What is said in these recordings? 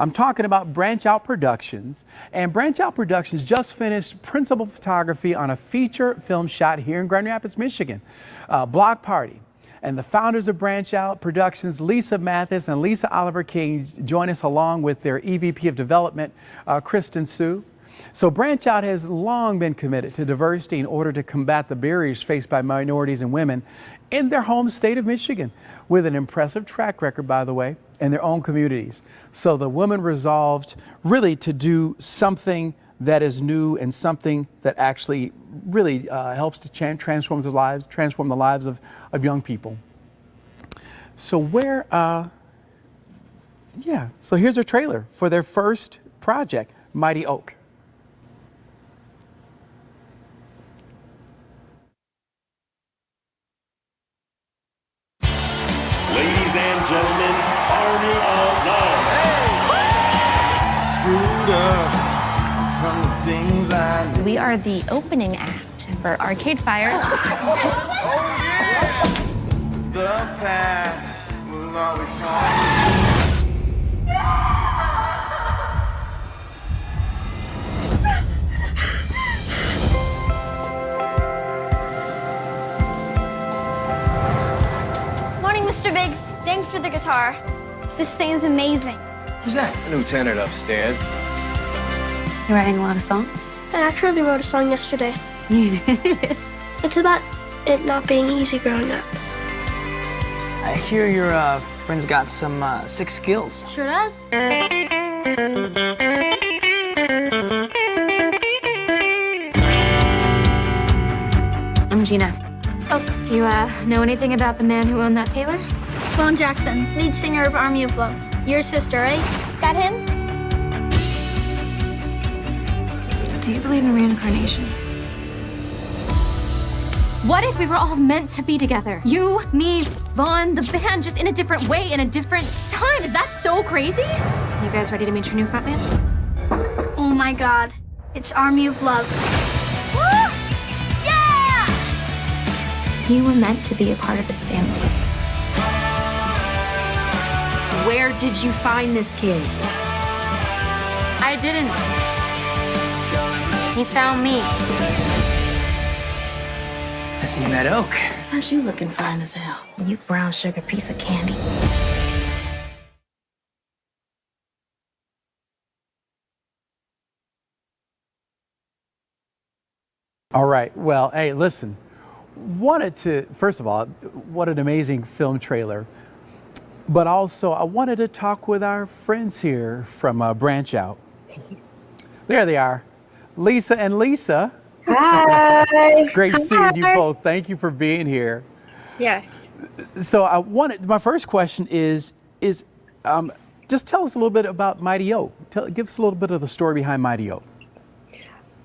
I'm talking about Branch Out Productions. And Branch Out Productions just finished principal photography on a feature film shot here in Grand Rapids, Michigan, Block Party. And the founders of Branch Out Productions, Lisa Mathis and Lisa Oliver King, join us along with their EVP of Development, Kristen Sue. So Branch Out has long been committed to diversity in order to combat the barriers faced by minorities and women in their home state of Michigan, with an impressive track record, by the way, in their own communities. So the women resolved really to do something that is new and something that actually really helps to transform the lives of young people. So so here's a trailer for their first project, Mighty Oak. Ladies and gentlemen, Army of Love. Hey! Screwed up from the things I knew. We are the opening act for Arcade Fire. Oh yeah! The past will always come. Morning, Mr. Biggs. Thanks for the guitar. This thing is amazing. Who's that? A new tenant upstairs. You're writing a lot of songs? I actually wrote a song yesterday. You did? It's about it not being easy growing up. I hear your friend's got some sick skills. Sure does. I'm Gina. Oh, Do you know anything about the man who owned that tailor? Vaughn Jackson, lead singer of Army of Love. Your sister, right? That him? Do you believe in reincarnation? What if we were all meant to be together? You, me, Vaughn, the band, just in a different way, in a different time. Is that so crazy? You guys ready to meet your new frontman? Oh my God. It's Army of Love. Woo! Yeah! You were meant to be a part of this family. Where did you find this kid? I didn't. He found me. I see you met Oak. Aren't you looking fine as hell? You brown sugar piece of candy. All right, well, hey, listen, first of all, what an amazing film trailer. But also, I wanted to talk with our friends here from Branch Out. There they are, Lisa and Lisa. Hi. Great seeing you both. Thank you for being here. Yes. So my first question is just tell us a little bit about Mighty Oak. Give us a little bit of the story behind Mighty Oak.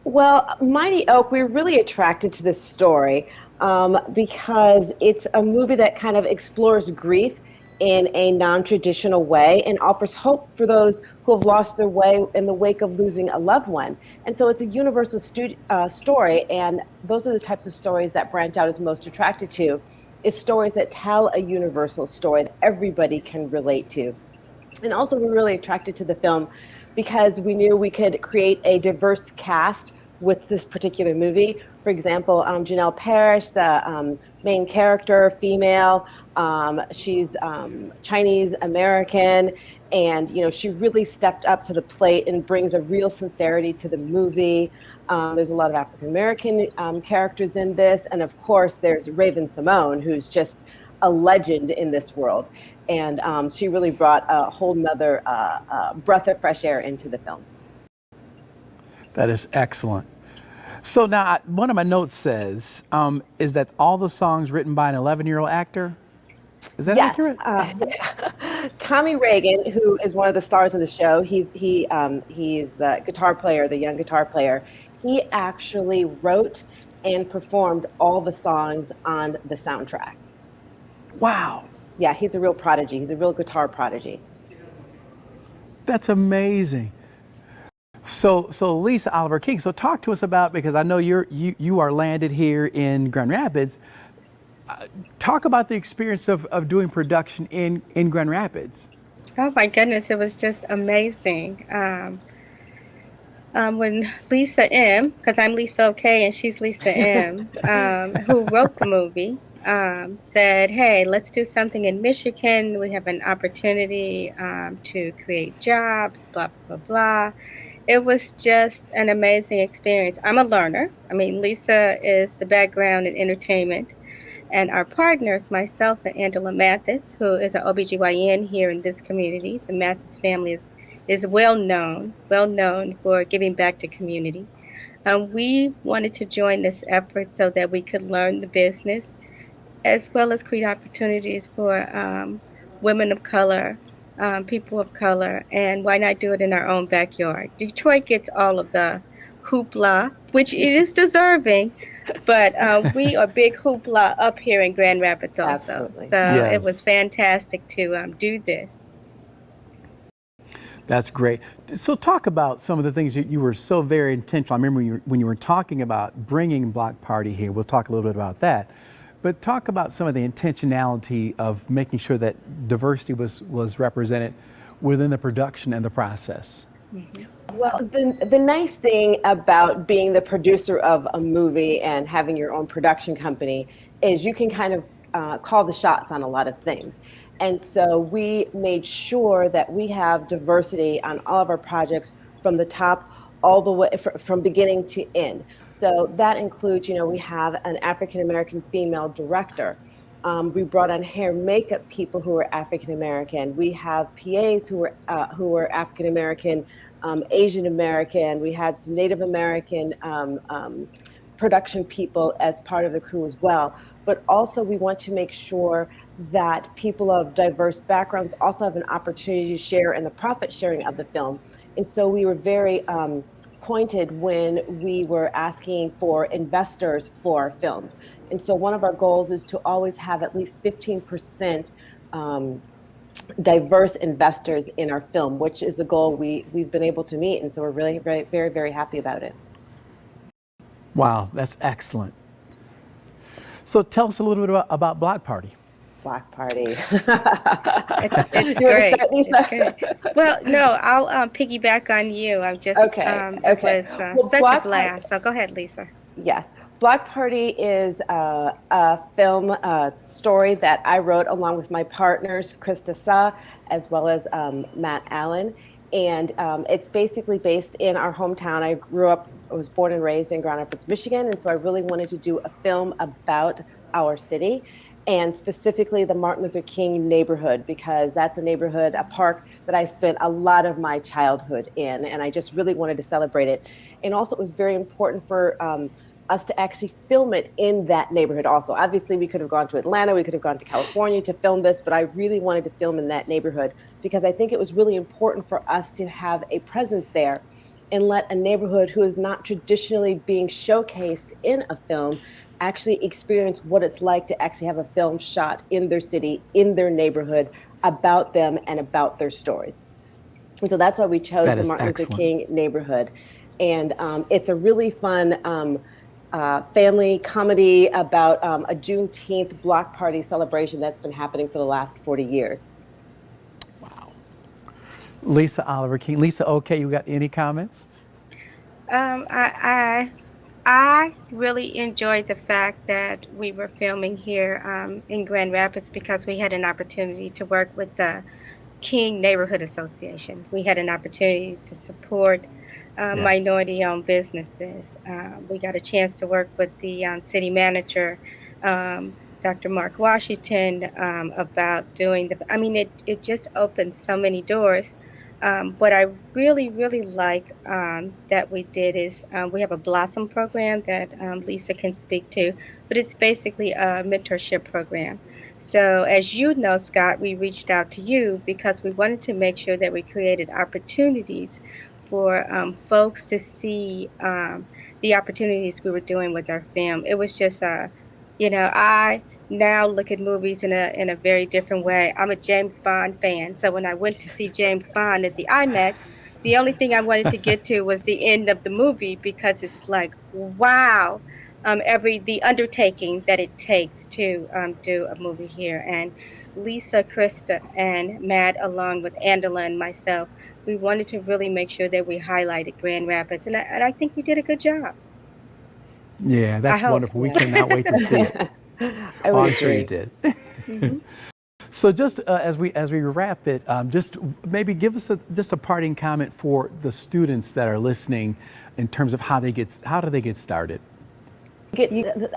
Well, Mighty Oak, we're really attracted to this story because it's a movie that kind of explores grief in a non-traditional way and offers hope for those who have lost their way in the wake of losing a loved one. And so it's a universal story, and those are the types of stories that Branch Out is most attracted to, is stories that tell a universal story that everybody can relate to. And also we're really attracted to the film because we knew we could create a diverse cast with this particular movie. For example, Janelle Parrish, the main character, female, she's Chinese American, and she really stepped up to the plate and brings a real sincerity to the movie. There's a lot of African American characters in this, and of course there's Raven Simone, who's just a legend in this world, and she really brought a whole nother breath of fresh air into the film. That is excellent. So now, one of my notes says, is that all the songs written by an 11-year-old actor? Is that accurate? Tommy Reagan, who is one of the stars of the show, he's the guitar player, the young guitar player. He actually wrote and performed all the songs on the soundtrack. Wow. Yeah, he's a real prodigy. He's a real guitar prodigy. That's amazing. So Lisa Oliver King, so talk to us about, because I know you are landed here in Grand Rapids. Talk about the experience of doing production in Grand Rapids. Oh my goodness, it was just amazing. When Lisa M, because I'm Lisa OK and she's Lisa M, who wrote the movie, said, "Hey, let's do something in Michigan. We have an opportunity to create jobs, blah, blah, blah." It was just an amazing experience. I'm a learner. I mean, Lisa is the background in entertainment. And our partners, myself and Angela Mathis, who is an OBGYN here in this community. The Mathis family is well known for giving back to community. We wanted to join this effort so that we could learn the business as well as create opportunities for women of color, people of color, and why not do it in our own backyard? Detroit gets all of the hoopla, which it is deserving, but we are big hoopla up here in Grand Rapids also. Absolutely. So it was Yes. fantastic to do this. That's great. So talk about some of the things that you were so very intentional. I remember when you were talking about bringing Block Party here. We'll talk a little bit about that. But talk about some of the intentionality of making sure that diversity was represented within the production and the process. Well, the nice thing about being the producer of a movie and having your own production company is you can kind of call the shots on a lot of things. And so we made sure that we have diversity on all of our projects from the top all the way from beginning to end. So that includes, we have an African American female director. We brought on hair and makeup people who are African American. We have PAs who were African American, Asian American. We had some Native American production people as part of the crew as well. But also, we want to make sure that people of diverse backgrounds also have an opportunity to share in the profit sharing of the film. And so we were very pointed when we were asking for investors for our films. And so one of our goals is to always have at least 15% diverse investors in our film, which is a goal we've been able to meet. And so we're really very, very, very happy about it. Wow, that's excellent. So tell us a little bit about Block Party. Block Party. It's Do you want to great. start, Lisa? It's great. Well, no, I'll piggyback on you. I'm just, Okay. Okay. it was Well, such a Block blast. So go ahead, Lisa. Yes. Block Party is a film story that I wrote along with my partners, Krista Sa, as well as Matt Allen. And it's basically based in our hometown. I was born and raised in Grand Rapids, Michigan. And so I really wanted to do a film about our city and specifically the Martin Luther King neighborhood, because that's a neighborhood, a park that I spent a lot of my childhood in. And I just really wanted to celebrate it. And also it was very important for us to actually film it in that neighborhood also. Obviously, we could have gone to Atlanta, we could have gone to California to film this, but I really wanted to film in that neighborhood because I think it was really important for us to have a presence there and let a neighborhood who is not traditionally being showcased in a film actually experience what it's like to actually have a film shot in their city, in their neighborhood, about them and about their stories. And so that's why we chose the Martin Luther King neighborhood. And it's a really fun family comedy about a Juneteenth block party celebration that's been happening for the last 40 years. Wow. Lisa Oliver King. Lisa, okay, you got any comments? I really enjoyed the fact that we were filming here in Grand Rapids because we had an opportunity to work with the King Neighborhood Association. We had an opportunity to support minority-owned businesses. We got a chance to work with the city manager, Dr. Mark Washington, about doing it just opened so many doors. What I really, really like that we did is we have a Blossom program that Lisa can speak to, but it's basically a mentorship program. So as you know, Scott, we reached out to you because we wanted to make sure that we created opportunities for folks to see the opportunities we were doing with our film. It was just, I now look at movies in a very different way. I'm a James Bond fan, so when I went to see James Bond at the IMAX, the only thing I wanted to get to was the end of the movie because it's like, wow, the undertaking that it takes to do a movie here. And Lisa, Krista, and Matt, along with Angela and myself, we wanted to really make sure that we highlighted Grand Rapids, and I think we did a good job. Yeah, I that's hope. wonderful. We cannot wait to see it. I Oh, would I'm sure you agree. did. Mhm. So just as we wrap it, just maybe give us just a parting comment for the students that are listening in terms of how do they get started?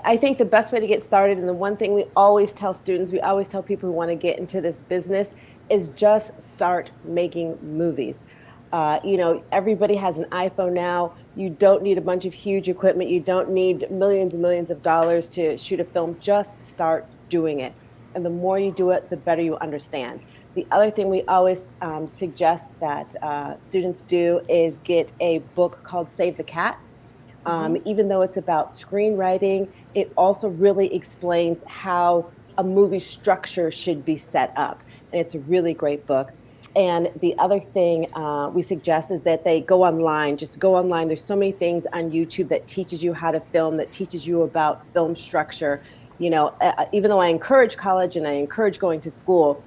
I think the best way to get started, and the one thing we always tell students, we always tell people who want to get into this business, is just start making movies. Everybody has an iPhone now. You don't need a bunch of huge equipment. You don't need millions and millions of dollars to shoot a film. Just start doing it. And the more you do it, the better you understand. The other thing we always suggest that students do is get a book called Save the Cat. Even though it's about screenwriting, it also really explains how a movie structure should be set up. And it's a really great book. And the other thing we suggest is that they go online, just go online. There's so many things on YouTube that teaches you how to film, that teaches you about film structure. Even though I encourage college and I encourage going to school,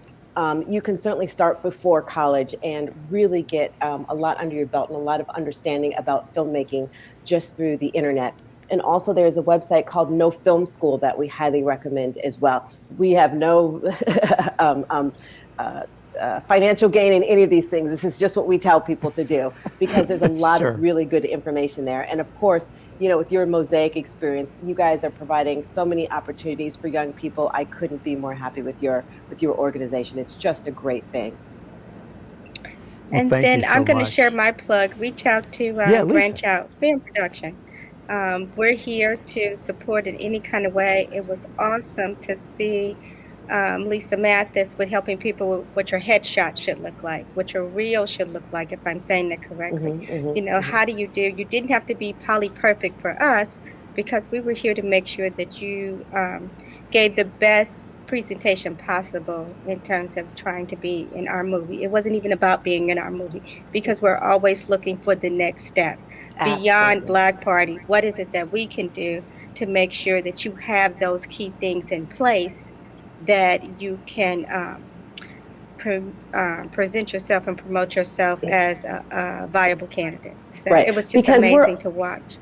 you can certainly start before college and really get a lot under your belt and a lot of understanding about filmmaking just through the internet. And also there's a website called No Film School that we highly recommend as well. We have no financial gain in any of these things. This is just what we tell people to do because there's a lot Sure. of really good information there. And of course, with your Mosaic experience, you guys are providing so many opportunities for young people. I couldn't be more happy with your organization. It's just a great thing. Well, And thank you then so I'm going to much. share my plug. Reach out to Yeah, Lisa. Grandchild Film Production. We're here to support in any kind of way. It was awesome to see Lisa Mathis with helping people with what your headshot should look like, what your reel should look like, if I'm saying that correctly. How do you didn't have to be poly perfect for us because we were here to make sure that you gave the best presentation possible in terms of trying to be in our movie. It wasn't even about being in our movie because we're always looking for the next step. Beyond Absolutely. Black Party, what is it that we can do to make sure that you have those key things in place that you can present yourself and promote yourself as a viable candidate. So Right. it was just Because amazing to watch.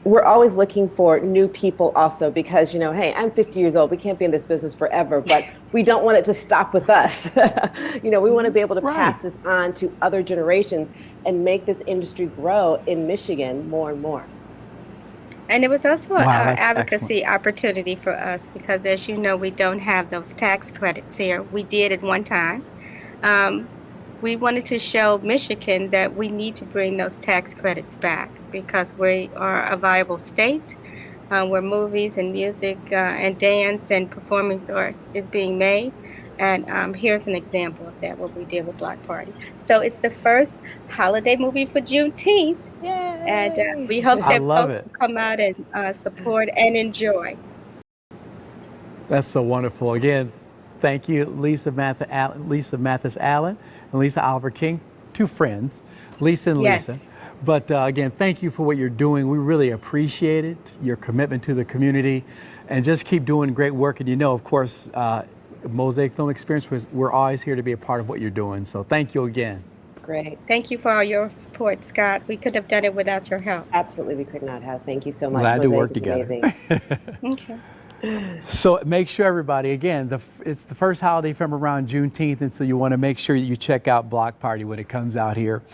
we're always looking for new people also because, hey, I'm 50 years old. We can't be in this business forever, but we don't want it to stop with us. We want to be able to pass this on to other generations and make this industry grow in Michigan more and more. And it was also Wow, an that's advocacy opportunity for us because, as you know, we don't have those tax credits here. We did at one time. We wanted to show Michigan that we need to bring those tax credits back because we are a viable state where movies and music and dance and performance arts is being made. And here's an example of that, what we did with Block Party. So it's the first holiday movie for Juneteenth. Yay! And we hope I that love folks it. will come out and support and enjoy. That's so wonderful. Again, thank you, Lisa Mathis Allen and Lisa Oliver King, two friends, Lisa and Yes. Lisa. But again, thank you for what you're doing. We really appreciate it, your commitment to the community, and just keep doing great work. And of course, Mosaic Film Experience, we're always here to be a part of what you're doing. So thank you again. Great. Thank you for all your support, Scott. We couldn't have done it without your help. Absolutely, we could not have. Thank you so much. Glad to Mosaic work is together. amazing. Okay. So make sure everybody, again, it's the first holiday from around Juneteenth, and so you want to make sure that you check out Block Party when it comes out here.